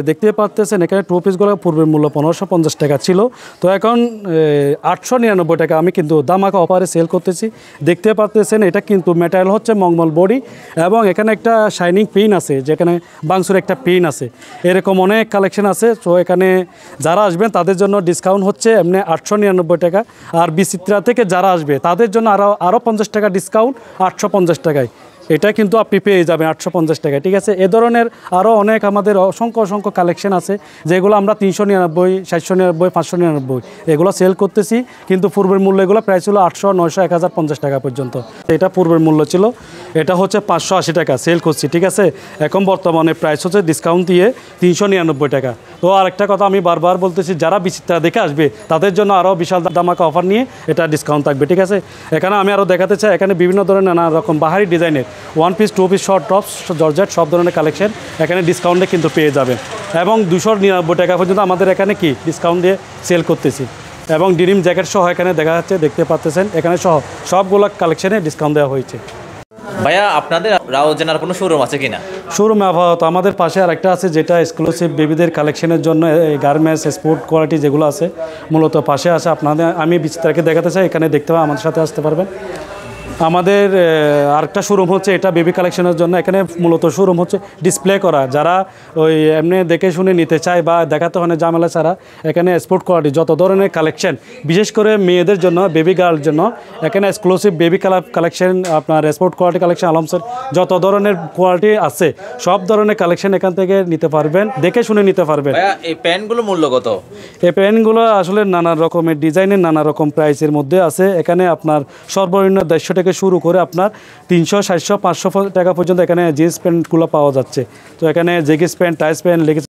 দেখতে পাচ্ছেন এখানে টু পিসগুলো পূর্বের মূল্য 1550 টাকা ছিল, তো এখন 899 টাকা আমি কিন্তু দামাকা অফারে সেল করতেছি। দেখতে পাচ্ছেন এটা কিন্তু ম্যাটেরিয়াল হচ্ছে মঙ্গল বডি এবং এখানে একটা শাইনিং পিন আছে, যেখানে বাংসুর একটা পিন আছে, এরকম অনেক কালেকশন আছে। তো এখানে যারা আসবেন তাদের জন্য ডিসকাউন্ট হচ্ছে এমনি 899 টাকা, আর বিচিত্রা থেকে যারা আসবে তাদের জন্য আরও 50 টাকা ডিসকাউন্ট 850 টাকায়। এটা কিন্তু আপনি পেয়ে যাবেন 850 টাকায়, ঠিক আছে। এ ধরনের আরও অনেক আমাদের অসংখ্য কালেকশন আছে, যেগুলো আমরা 399, 799, 599 এগুলো সেল করতেছি, কিন্তু পূর্বের মূল্য এগুলো প্রাইস ছিল 800, 900, 1050 টাকা পর্যন্ত। এটা পূর্বের মূল্য ছিল, এটা হচ্ছে 580 টাকা সেল করছি, ঠিক আছে। এখন বর্তমানে প্রাইস হচ্ছে ডিসকাউন্ট দিয়ে 399 টাকা। তো আরেকটা কথা আমি বারবার বলতেছি, যারা বিচিত্রা দেখে আসবে তাদের জন্য আরও বিশাল দামাকা অফার নিয়ে এটা ডিসকাউন্ট থাকবে, ঠিক আছে। এখানে আমি আরও দেখাতে চাই, এখানে বিভিন্ন ধরনের নানা রকম বাহারি ডিজাইনের 1 piece 2 piece short tops georgette সব ধরনের কালেকশন এখানে ডিসকাউন্টে কিন্তু পেয়ে যাবেন, এবং 299 টাকা পর্যন্ত আমাদের এখানে কি ডিসকাউন্ট দিয়ে সেল করতেছি, এবং ডিনিম জ্যাকেট সহ এখানে দেখা যাচ্ছে, দেখতে পাচ্ছেন এখানে সহ সবগুলো কালেকশনে ডিসকাউন্ট দেওয়া হয়েছে। ভাইয়া আপনাদের রাউজানের কোনো শোরুম আছে কিনা? শোরুমে আপাতত আমাদের পাশে আরেকটা আছে, যেটা এক্সক্লুসিভ বেবিদের কালেকশনের জন্য গার্মেন্টস স্পোর্ট কোয়ালিটি যেগুলো আছে মূলত পাশে আছে। আপনাদের আমি বিস্তারিত দেখাতে চাই, এখানে দেখতে পাবেন, আমাদের সাথে আসতে পারবেন। আমাদের আরেকটা শোরুম হচ্ছে এটা বেবি কালেকশনের জন্য, এখানে মূলত শোরুম হচ্ছে ডিসপ্লে করা, যারা ওই এমনি দেখে শুনে নিতে চায় বা দেখাতে হয় না ঝামেলা ছাড়া, এখানে স্পোর্ট কোয়ালিটি যত ধরনের কালেকশন, বিশেষ করে মেয়েদের জন্য, বেবি গার্লের জন্য এখানে এক্সক্লুসিভ বেবি কালেকশন, আপনার স্পোর্ট কোয়ালিটি কালেকশন, আলমসের যত ধরনের কোয়ালিটি আছে সব ধরনের কালেকশন এখান থেকে নিতে পারবেন, দেখে শুনে নিতে পারবেন। এই প্যান্টগুলো মূল্য কত? এই প্যান্টগুলো আসলে নানা রকমের ডিজাইনের, নানা রকম প্রাইসের মধ্যে আছে। এখানে আপনার সর্বনিম্ন 150 থেকে শুরু করে আপনার 300, 700, 500 টাকা পর্যন্ত এখানে জিন্স প্যান্টগুলো পাওয়া যাচ্ছে। তো এখানে জেগিস প্যান্ট, টাইস প্যান্ট, লেগিস